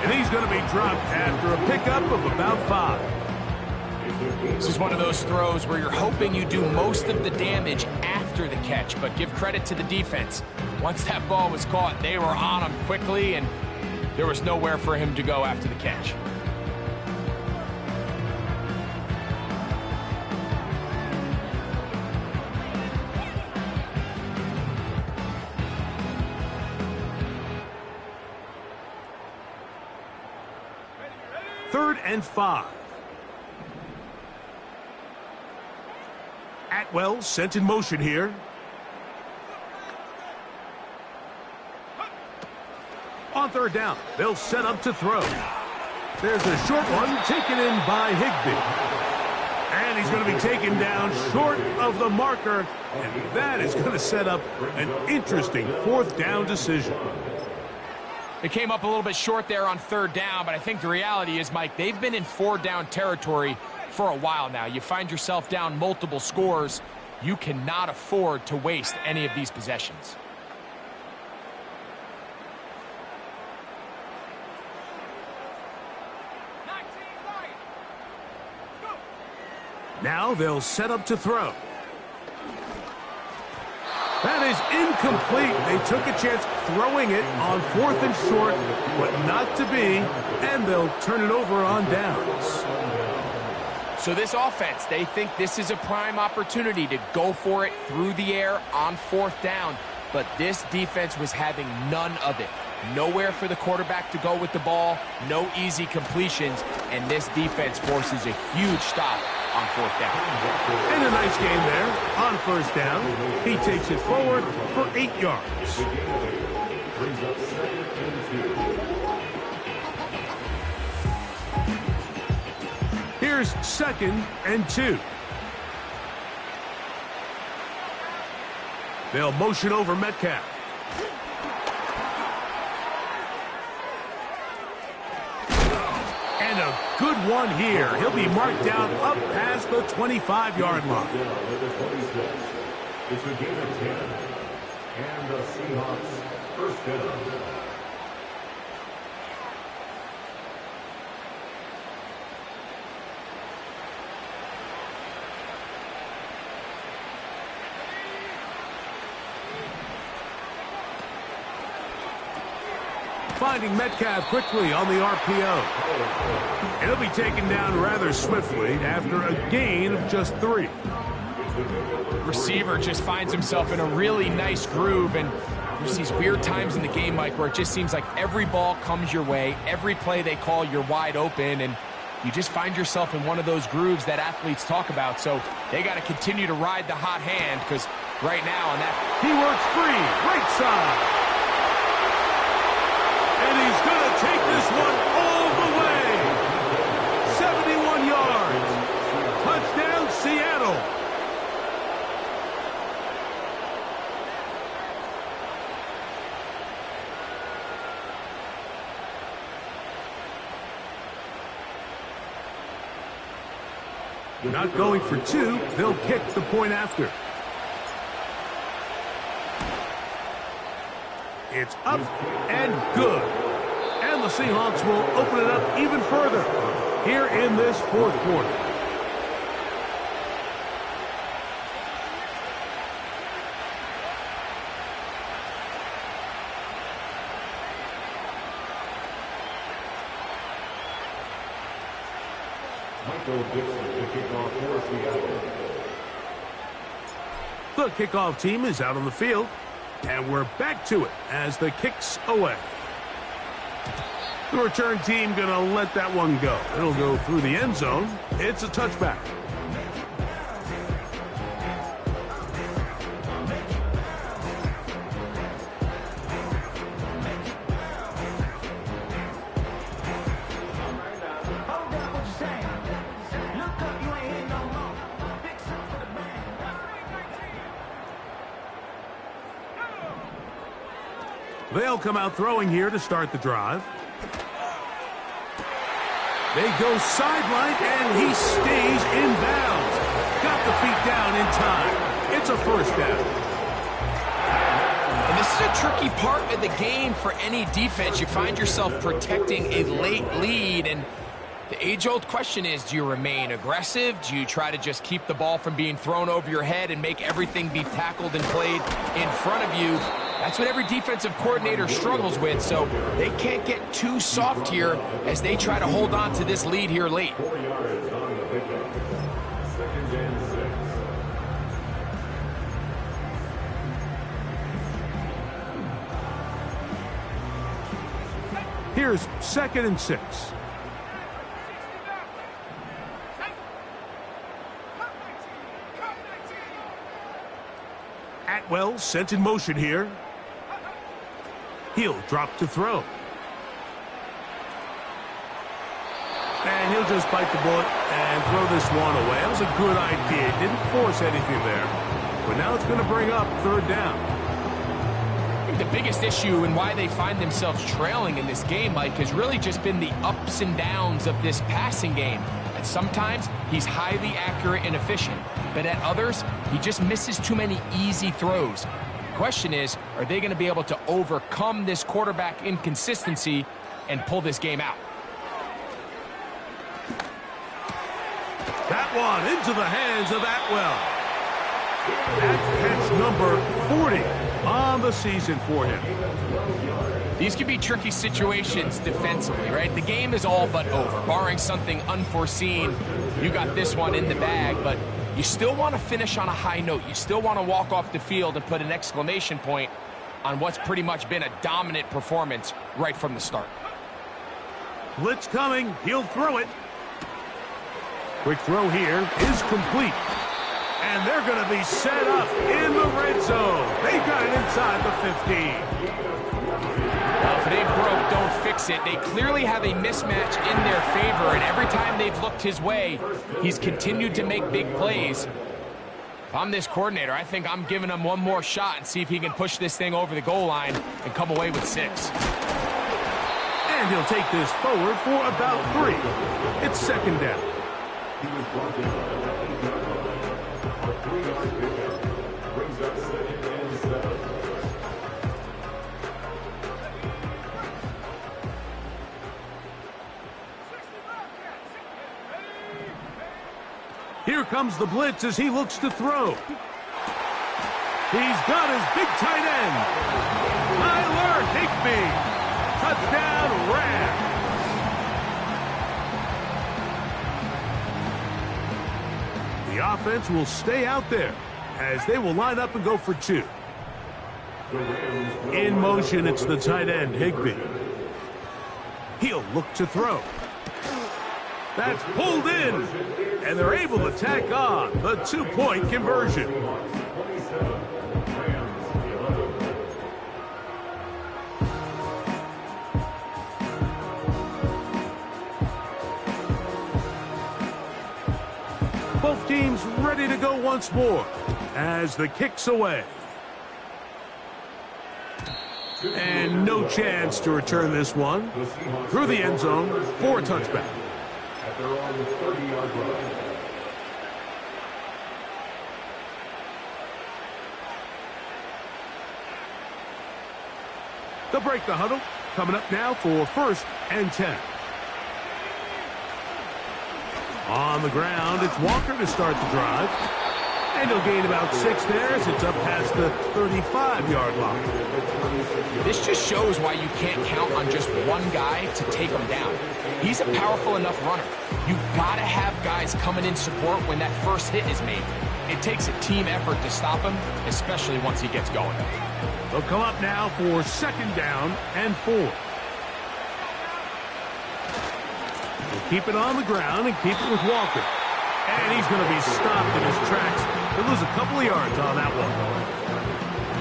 And he's going to be dropped after a pickup of about 5. This is one of those throws where you're hoping you do most of the damage after the catch, but give credit to the defense. Once that ball was caught, they were on him quickly, and there was nowhere for him to go after the catch. Third and 5. Atwell sent in motion here. On third down, they'll set up to throw. There's a short one taken in by Higbee. And he's going to be taken down short of the marker. And that is going to set up an interesting 4th down decision. It came up a little bit short there on third down, but I think the reality is, Mike, they've been in 4-down territory for a while now. You find yourself down multiple scores. You cannot afford to waste any of these possessions. Now they'll set up to throw. That is incomplete. They took a chance throwing it on 4th and short, but not to be, and they'll turn it over on downs. So this offense, they think this is a prime opportunity to go for it through the air on 4th down, but this defense was having none of it. Nowhere for the quarterback to go with the ball, no easy completions, and this defense forces a huge stop on 4th down. And a nice game there on 1st down. He takes it forward for 8 yards. Here's 2nd and 2. They'll motion over Metcalf. And a good one here. He'll be marked down up past the 25-yard line. It's a gain of 10. And the Seahawks first down. Finding Metcalf quickly on the RPO. And he'll be taken down rather swiftly after a gain of just 3. Receiver just finds himself in a really nice groove, and there's these weird times in the game, Mike, where it just seems like every ball comes your way, every play they call, you're wide open, and you just find yourself in one of those grooves that athletes talk about. So they got to continue to ride the hot hand, because right now on that... He works free, right side. And he's going to take this one all the way. 71 yards. Touchdown, Seattle. Not going for two, they'll kick the point after. It's up and good. And the Seahawks will open it up even further here in this fourth quarter. The kickoff team is out on the field, and we're back to it as the kick's away. The return team going to let that one go. It'll go through the end zone. It's a touchback. They'll come out throwing here to start the drive. They go sideline, and he stays in bounds. Got the feet down in time. It's a first down. And this is a tricky part of the game for any defense. You find yourself protecting a late lead, and the age-old question is, do you remain aggressive? Do you try to just keep the ball from being thrown over your head and make everything be tackled and played in front of you? That's what every defensive coordinator struggles with, so they can't get too soft here as they try to hold on to this lead here late. 4 yards on the pickup. 2nd and 6. Here's 2nd and 6. Atwell sent in motion here. He'll drop to throw. And he'll just bite the bullet and throw this one away. That was a good idea. Didn't force anything there. But now it's going to bring up 3rd down. I think the biggest issue and why they find themselves trailing in this game, Mike, has really just been the ups and downs of this passing game. And sometimes he's highly accurate and efficient, but at others, he just misses too many easy throws. The question is, are they going to be able to overcome this quarterback inconsistency and pull this game out? That one into the hands of Atwell. That catch number 40 on the season for him. These can be tricky situations defensively, right? The game is all but over. Barring something unforeseen, you got this one in the bag, but you still want to finish on a high note. You still want to walk off the field and put an exclamation point on what's pretty much been a dominant performance right from the start. Blitz coming. He'll throw it. Quick throw here is complete. And they're going to be set up in the red zone. They've got it inside the 15. Well, if it ain't broke, don't fix it. They clearly have a mismatch in their favor, and every time they've looked his way, he's continued to make big plays. If I'm this coordinator, I think I'm giving him one more shot and see if he can push this thing over the goal line and come away with 6. And he'll take this forward for about 3. It's 2nd down. He was brought down at the 8-yard line. A 3-yard pickup brings up 2nd and 7. Here comes the blitz as he looks to throw. He's got his big tight end. Tyler Higbee. Touchdown, Rams. The offense will stay out there as they will line up and go for 2. In motion, it's the tight end, Higbee. He'll look to throw. That's pulled in, and they're able to tack on the 2-point conversion. Both teams ready to go once more as the kick's away. And no chance to return this one through the end zone for a touchback. At their own 30-yard line. They'll break the huddle. Coming up now for 1st and 10. On the ground, it's Walker to start the drive. And he'll gain about 6 there as it's up past the 35-yard line. This just shows why you can't count on just one guy to take him down. He's a powerful enough runner. You've got to have guys coming in support when that first hit is made. It takes a team effort to stop him, especially once he gets going. They'll come up now for 2nd down and 4. They'll keep it on the ground and keep it with Walker. And he's going to be stopped in his tracks. He'll lose a couple of yards on that one.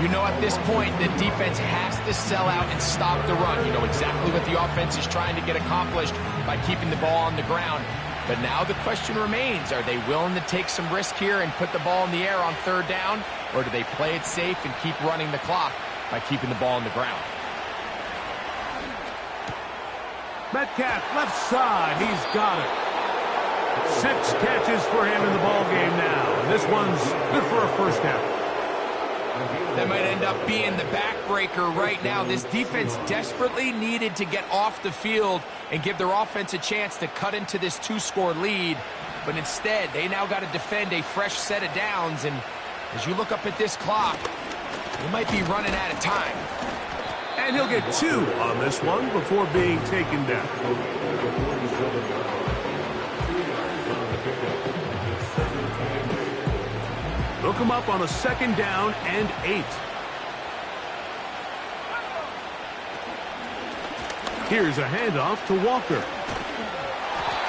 You know, at this point, the defense has to sell out and stop the run. You know exactly what the offense is trying to get accomplished by keeping the ball on the ground. But now the question remains, are they willing to take some risk here and put the ball in the air on 3rd down? Or do they play it safe and keep running the clock by keeping the ball on the ground? Metcalf, left side, he's got it. 6 catches for him in the ball game now. And this one's good for a 1st down. That might end up being the backbreaker right now. This defense desperately needed to get off the field and give their offense a chance to cut into this 2-score lead. But instead, they now got to defend a fresh set of downs. And as you look up at this clock, they might be running out of time. And he'll get 2 on this one before being taken down. They'll come up on a 2nd down and 8. Here's a handoff to Walker.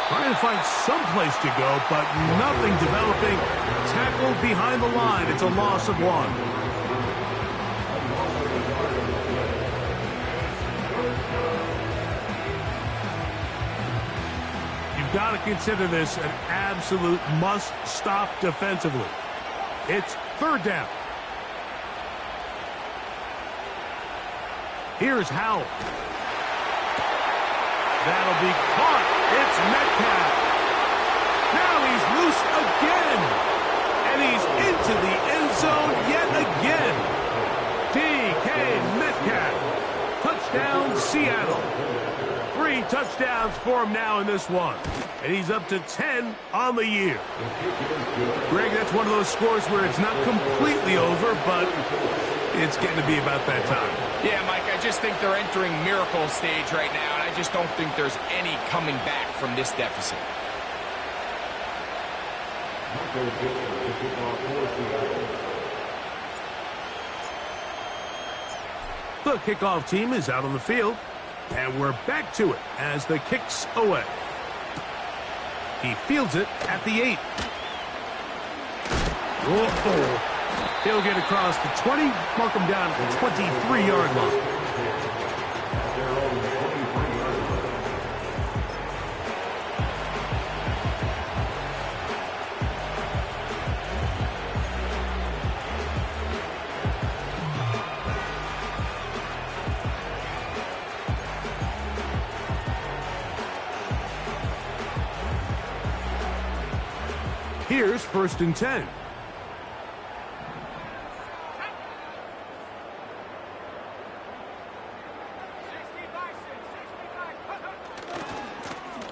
Trying to find some place to go, but nothing developing. Tackled behind the line. It's a loss of 1. You've got to consider this an absolute must-stop defensively. It's 3rd down. Here's Howell. That'll be caught. It's Metcalf. Now he's loose again. And he's into the end zone yet again. DK Metcalf. Touchdown, Seattle. 3 touchdowns for him now in this one. And he's up to 10 on the year. Greg, that's one of those scores where it's not completely over, but it's getting to be about that time. Yeah, Mike, I just think they're entering miracle stage right now, and I just don't think there's any coming back from this deficit. The kickoff team is out on the field, and we're back to it as the kick's away. He fields it at the 8. Uh-oh. He'll get across the 20, mark him down at the 23-yard line. Here's 1st and 10.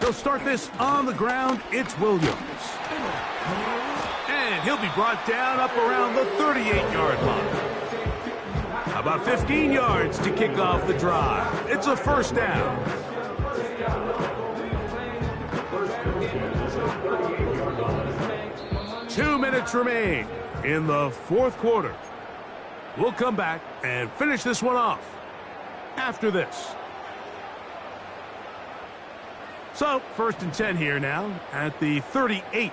They'll start this on the ground. It's Williams. And he'll be brought down up around the 38-yard line. About 15 yards to kick off the drive. It's a 1st down. Two minutes remain in the 4th quarter. We'll come back and finish this one off after this. So, 1st and 10 here now at the 38.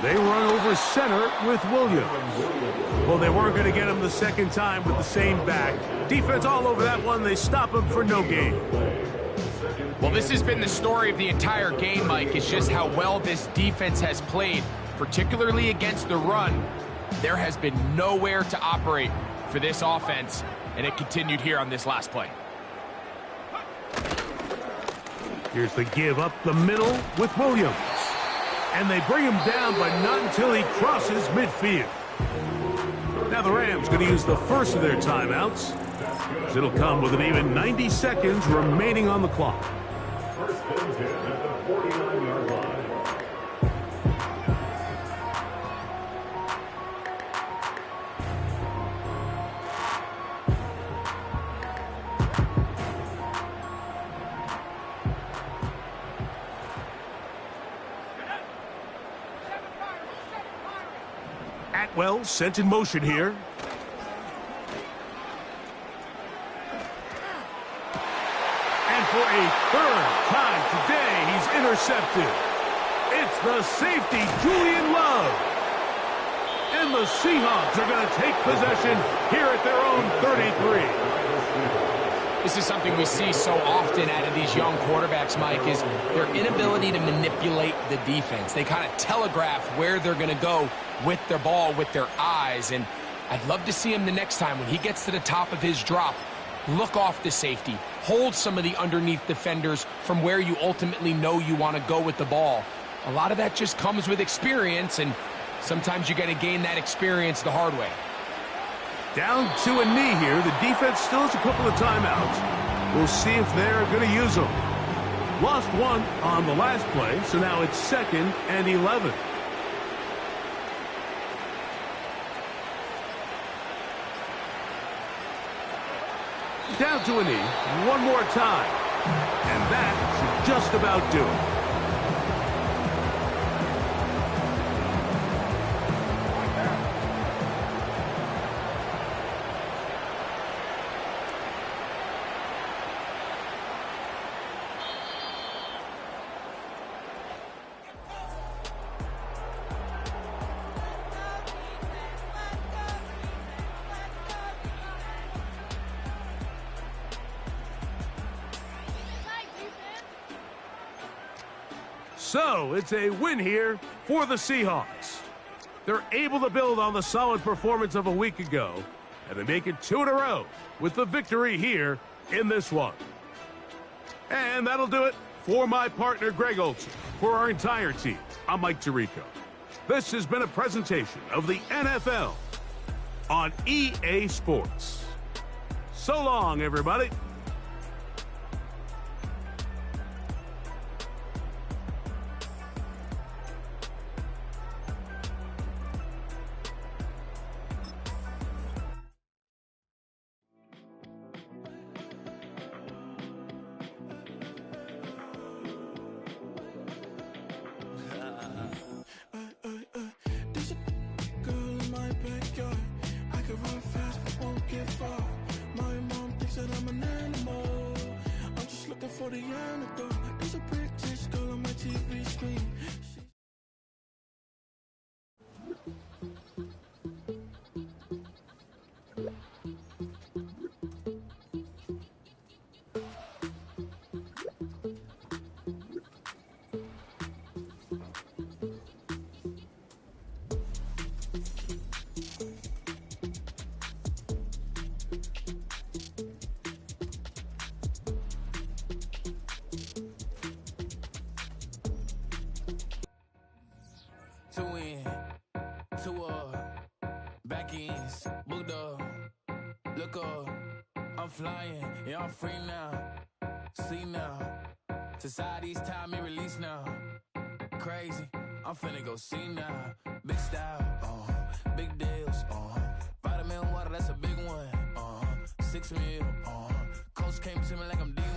They run over center with Williams. Well, they weren't going to get him the second time with the same back. Defense all over that one. They stop him for no gain. Well, this has been the story of the entire game, Mike. It's just how well this defense has played, particularly against the run. There has been nowhere to operate for this offense, and it continued here on this last play. Here's the give up the middle with Williams. And they bring him down, but not until he crosses midfield. Now the Rams going to use the first of their timeouts. It'll come with an even 90 seconds remaining on the clock. First and 10 at the 49-yard line. Atwell sent in motion here. And for a third time today, he's intercepted. It's the safety, Julian Love. And the Seahawks are going to take possession here at their own 33. This is something we see so often out of these young quarterbacks, Mike, is their inability to manipulate the defense. They kind of telegraph where they're going to go with their ball, with their eyes. And I'd love to see him the next time when he gets to the top of his drop, look off the safety, hold some of the underneath defenders from where you ultimately know you want to go with the ball. A lot of that just comes with experience, and sometimes you got to gain that experience the hard way. Down to a knee here. The defense still has a couple of timeouts. We'll see if they're going to use them. Lost one on the last play, so now it's 2nd and 11. Down to a knee one more time. And that should just about do it. So, it's a win here for the Seahawks. They're able to build on the solid performance of a week ago, and they make it 2 in a row with the victory here in this one. And that'll do it for my partner, Greg Olson. For our entire team, I'm Mike Tirico. This has been a presentation of the NFL on EA Sports. So long, everybody. For the antidote, there's a British girl on my TV screen. Flying, yeah, I'm free now. See now. Society's time me release now. Crazy, I'm finna go see now. Big style, big deals, vitamin water, that's a big one. 6 mil, coach came to me like I'm D1.